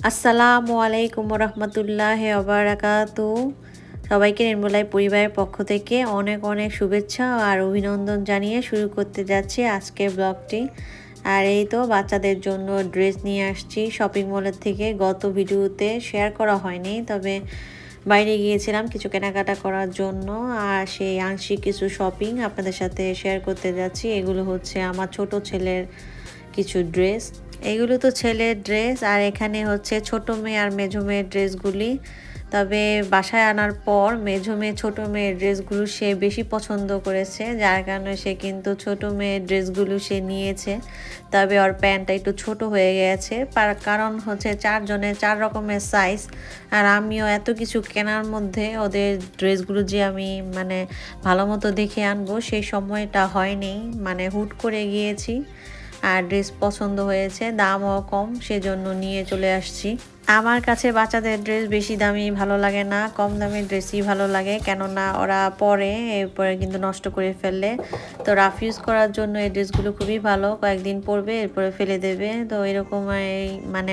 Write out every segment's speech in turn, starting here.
আসসালামু আলাইকুম রহমতুল্লাহি ওয়া বারাকাতুহু। সবাইকে রেনবো লাইফ পরিবারের পক্ষ থেকে অনেক অনেক শুভেচ্ছা আর অভিনন্দন জানিয়ে শুরু করতে যাচ্ছি আজকের ব্লগটি। আর এই তো বাচ্চাদের জন্য ড্রেস নিয়ে আসছি শপিং মলের থেকে। গত ভিডিওতে শেয়ার করা হয়নি, তবে বাইরে গিয়েছিলাম কিছু কেনাকাটা করার জন্য, আর সেই আংশিক কিছু শপিং আপনাদের সাথে শেয়ার করতে যাচ্ছি। এগুলো হচ্ছে আমার ছোট ছেলের কিছু ড্রেস। এগুলো তো ছেলের ড্রেস, আর এখানে হচ্ছে ছোট মেয়ে আর মেজো মেয়ের ড্রেসগুলি। তবে বাসায় আনার পর মেজো মেয়ে ছোট মেয়ের ড্রেসগুলো সে বেশি পছন্দ করেছে, যার কারণে সে কিন্তু ছোট মেয়ের ড্রেসগুলো সে নিয়েছে। তবে ওর প্যান্টটা একটু ছোট হয়ে গেছে, কারণ হচ্ছে 4 জনের 4 রকমের সাইজ। আর আমিও এত কিছু কেনার মধ্যে ওদের ড্রেসগুলো যে আমি ভালো মতো দেখে আনবো সেই সময়টা হয়নি, হুট করে গিয়েছি। আর ড্রেস পছন্দ হয়েছে, দামও কম, সেজন্য নিয়ে চলে আসছি। আমার কাছে বাচ্চাদের ড্রেস বেশি দামি ভালো লাগে না, কম দামের ড্রেসই ভালো লাগে, কেননা ওরা পরে এরপরে কিন্তু নষ্ট করে ফেললে। তো রাফ ইউজ করার জন্য এই ড্রেসগুলো খুবই ভালো, কয়েকদিন পরবে এরপরে ফেলে দেবে, তো এরকম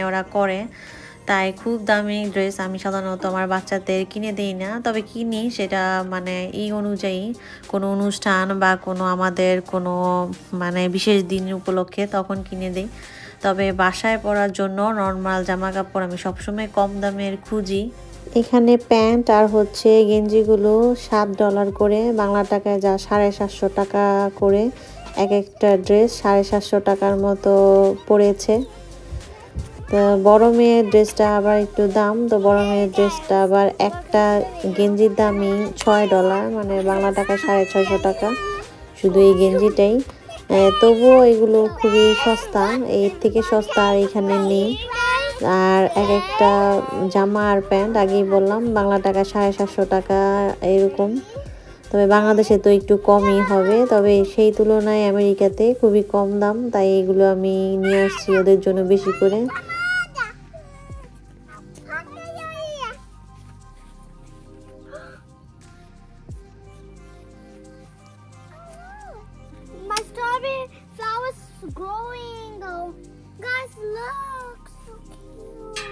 ওরা করে। তাই খুব দামি ড্রেস আমি সাধারণত আমার বাচ্চাদের কিনে দিই না, তবে কিনি সেটা অনুযায়ী, কোনো অনুষ্ঠান বা কোনো আমাদের কোনো বিশেষ দিন উপলক্ষে তখন কিনে দিই। তবে বাসায় পরার জন্য নর্মাল জামা কাপড় আমি সবসময় কম দামের খুঁজি। এখানে প্যান্ট আর হচ্ছে গেঞ্জিগুলো $7 করে, বাংলা টাকায় যা 750 টাকা করে এক একটা ড্রেস। 750 টাকার মতো পড়েছে। তো বড় মেয়ের ড্রেসটা আবার একটু দাম, তো বড় মেয়ের ড্রেসটা আবার একটা গেঞ্জির দামই $6, বাংলা টাকা 650 টাকা শুধু এই গেঞ্জিটাই। তবুও এগুলো খুবই সস্তা, এর থেকে সস্তা আর এখানে নেই। আর এক একটা জামা আর প্যান্ট আগেই বললাম বাংলা টাকা 750 টাকা এরকম। তবে বাংলাদেশে তো একটু কমই হবে, তবে সেই তুলনায় আমেরিকাতে খুবই কম দাম, তাই এগুলো আমি নিয়ে আসছি ওদের জন্য বেশি করে। My strawberry flowers growing. Oh, guys, look, so cute.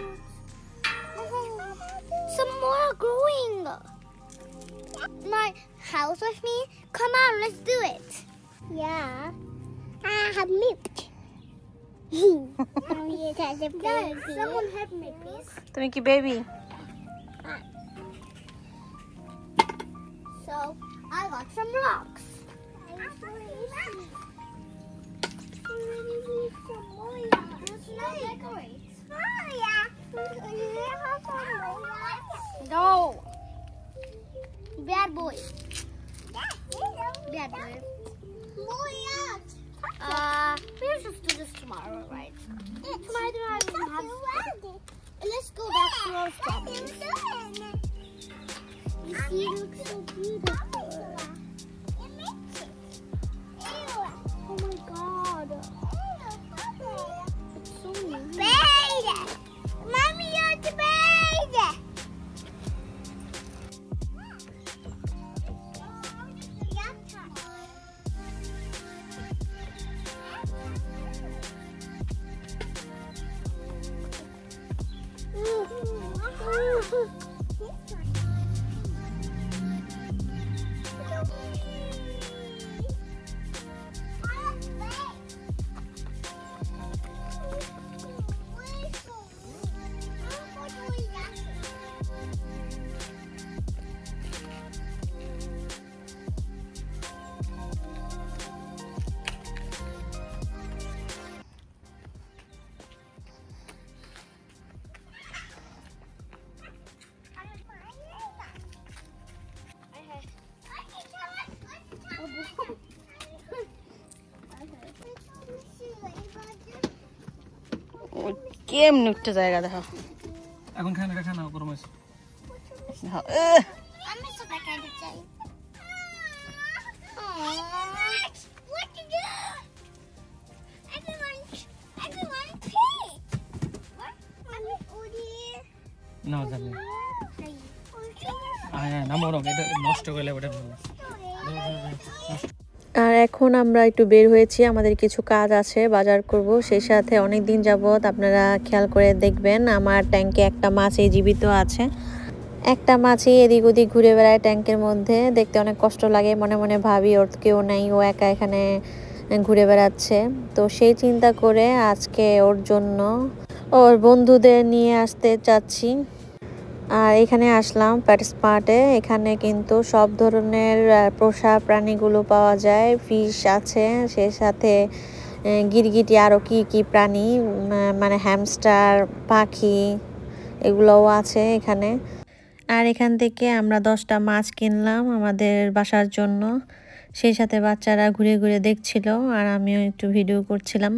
Some more are growing. My house with me. Come on, let's do it. Yeah. I have milk. Guys, someone help me, please. তুমি কি baby? So I got some rocks. No. Bad boy. Bad boy. We'll just do this tomorrow, right? Tomorrow. Let's go back to our strawberries. You see, it looks so beautiful. Oh my God. It's so nice. Mommy, you're the baby. কেমন একটা জায়গা দেখো। এখন খানা খানা গরম আছে। আমি সব কাটতে চাই। What to do? Everyone pay. What? আমি ওরে না জানি। নামো এটা নষ্ট করলে ওটা ভালো। আর এখন আমরা একটু বের হয়েছি, আমাদের কিছু কাজ আছে, বাজার করব। সেই সাথে অনেক দিন যাবত আপনারা খেয়াল করে দেখবেন আমার ট্যাঙ্কে একটা মাছ জীবিত আছে। একটা মাছই এদিক ওদিক ঘুরে বেড়ায় ট্যাঙ্কের মধ্যে, দেখতে অনেক কষ্ট লাগে। মনে মনে ভাবি ওর কেউ নাই, ও একা এখানে ঘুরে বেড়াচ্ছে। তো সেই চিন্তা করে আজকে ওর জন্য ওর বন্ধুদের নিয়ে আসতে চাচ্ছি। আর এখানে আসলাম প্যাটসমার্টে। এখানে কিন্তু সব ধরনের পোষা প্রাণীগুলো পাওয়া যায়, ফিশ আছে, সেই সাথে গিরগিটি, আরও কি প্রাণী মানে হ্যামস্টার, পাখি, এগুলোও আছে এখানে। আর এখান থেকে আমরা 10টা মাছ কিনলাম আমাদের বাসার জন্য। সেই সাথে বাচ্চারা ঘুরে ঘুরে দেখছিল আর আমিও একটু ভিডিও করছিলাম।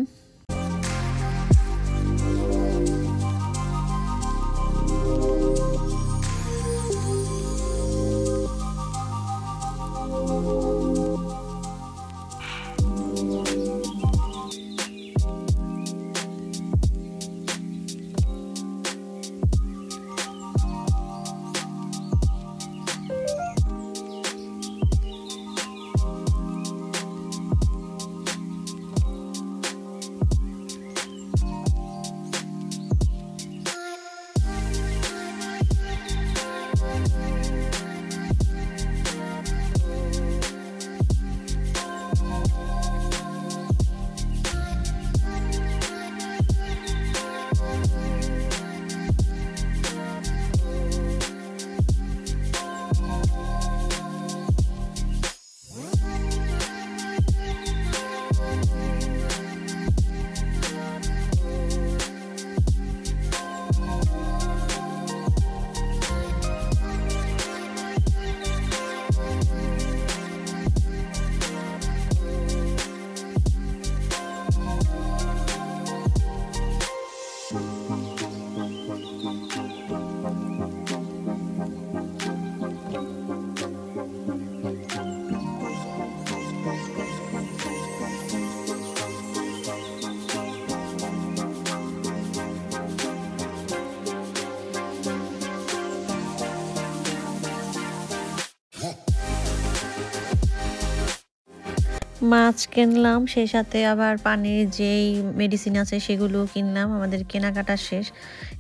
মাছ কিনলাম, সেই সাথে আবার পানির যেই মেডিসিন আছে সেগুলো কিনলাম। আমাদের কেনাকাটা শেষ,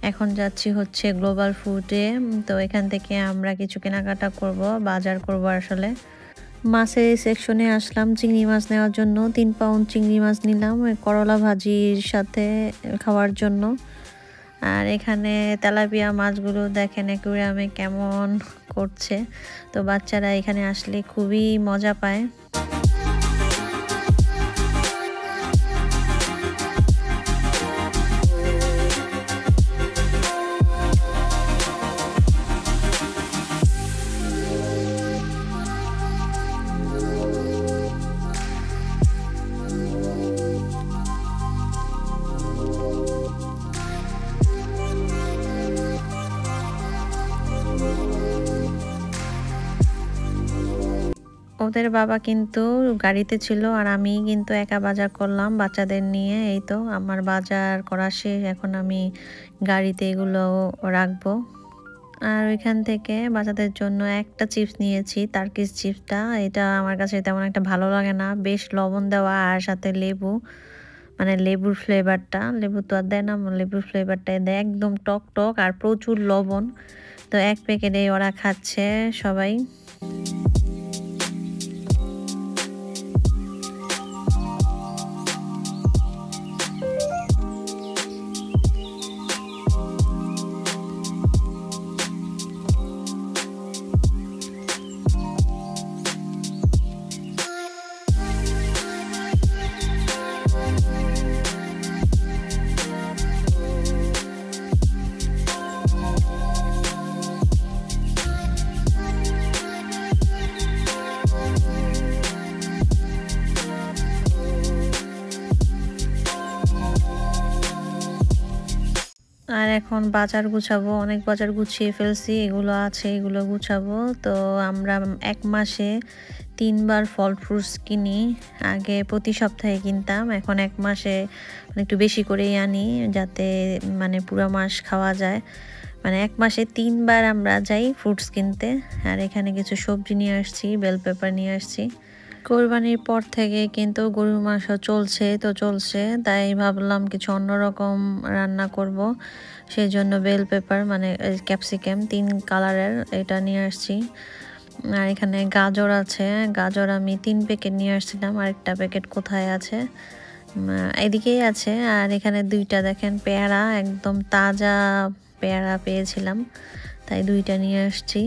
এখন যাচ্ছি হচ্ছে গ্লোবাল ফুডে। তো এখান থেকে আমরা কিছু কেনাকাটা করব, বাজার করব। আসলে মাছের এই সেকশনে আসলাম চিংড়ি মাছ নেওয়ার জন্য। 3 পাউন্ড চিংড়ি মাছ নিলাম করলা ভাজির সাথে খাওয়ার জন্য। আর এখানে তেলাপিয়া মাছগুলো দেখেন অ্যাকুয়ারিয়ামে কেমন করছে। তো বাচ্চারা এখানে আসলে খুবই মজা পায়। ওদের বাবা কিন্তু গাড়িতে ছিল আর আমি কিন্তু একা বাজার করলাম বাচ্চাদের নিয়ে। এই তো আমার বাজার করা শেষ, এখন আমি গাড়িতে এগুলো রাখবো। আর ওইখান থেকে বাচ্চাদের জন্য একটা চিপস নিয়েছি, টার্কিশ চিপসটা। এটা আমার কাছে তেমন একটা ভালো লাগে না, বেশ লবণ দেওয়া আর সাথে লেবু, মানে লেবুর ফ্লেভারটা। লেবু তো আর দেয় না, লেবুর ফ্লেভারটা দেয়, একদম টক টক আর প্রচুর লবণ। তো এক প্যাকেটে ওরা খাচ্ছে সবাই। আর এখন বাজার গুছাবো, অনেক বাজার গুছিয়ে ফেলছি, এগুলো আছে এগুলো গুছাবো। তো আমরা 1 মাসে 3 বার ফল ফ্রুটস কিনি। আগে প্রতি সপ্তাহে কিনতাম, এখন 1 মাসে একটু বেশি করেই আনি, যাতে মানে পুরো মাস খাওয়া যায়। মানে 1 মাসে 3 বার আমরা যাই ফ্রুটস কিনতে। আর এখানে কিছু সবজি নিয়ে আসছি, বেল পেপার নিয়ে আসছি। কোরবানির পর থেকে কিন্তু গরুর মাংস চলছে, তাই ভাবলাম কিছু অন্যরকম রান্না করব। সেই জন্য বেল পেপার মানে ক্যাপসিকাম 3 কালারের এটা নিয়ে আসছি। আর এখানে গাজর আছে, গাজর আমি 3 প্যাকেট নিয়ে আসছিলাম, আরেকটা প্যাকেট কোথায় আছে, এদিকেই আছে। আর এখানে 2টা দেখেন পেয়ারা, একদম তাজা পেয়ারা পেয়েছিলাম, তাই 2টা নিয়ে আসছি।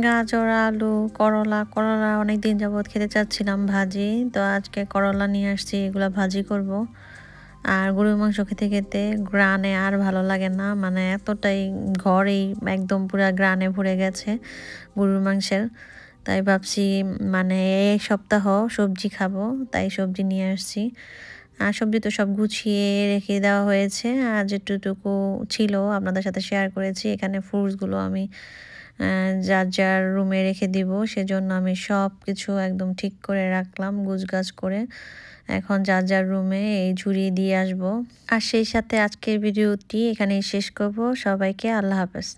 গাজর, আলু, করলা অনেকদিন যাবত খেতে চাচ্ছিলাম ভাজি, তো আজকে করলা নিয়ে আসছি, এগুলা ভাজি করব। আর গরুর মাংস খেতে খেতে গ্রানে আর ভালো লাগে না, মানে এতটাই ঘরেই একদম পুরা গ্রানে ভরে গেছে গরুর মাংসের। তাই ভাবছি মানে এই সপ্তাহ সবজি খাবো, তাই সবজি নিয়ে আসছি। আর সবজি তো সব গুছিয়ে রেখে দেওয়া হয়েছে, আর যেটুকু ছিল আপনাদের সাথে শেয়ার করেছি। এখানে ফ্রুটসগুলো আমি যার যার রুমে রেখে দিব, সেজন্য আমি সব কিছু একদম ঠিক করে রাখলাম গুছগাছ করে। এখন যার যার রুমে এই ঝুড়ি দিয়ে আসব। আর সেই সাথে আজকের ভিডিওটি এখানেই শেষ করব। সবাইকে আল্লাহ হাফেজ।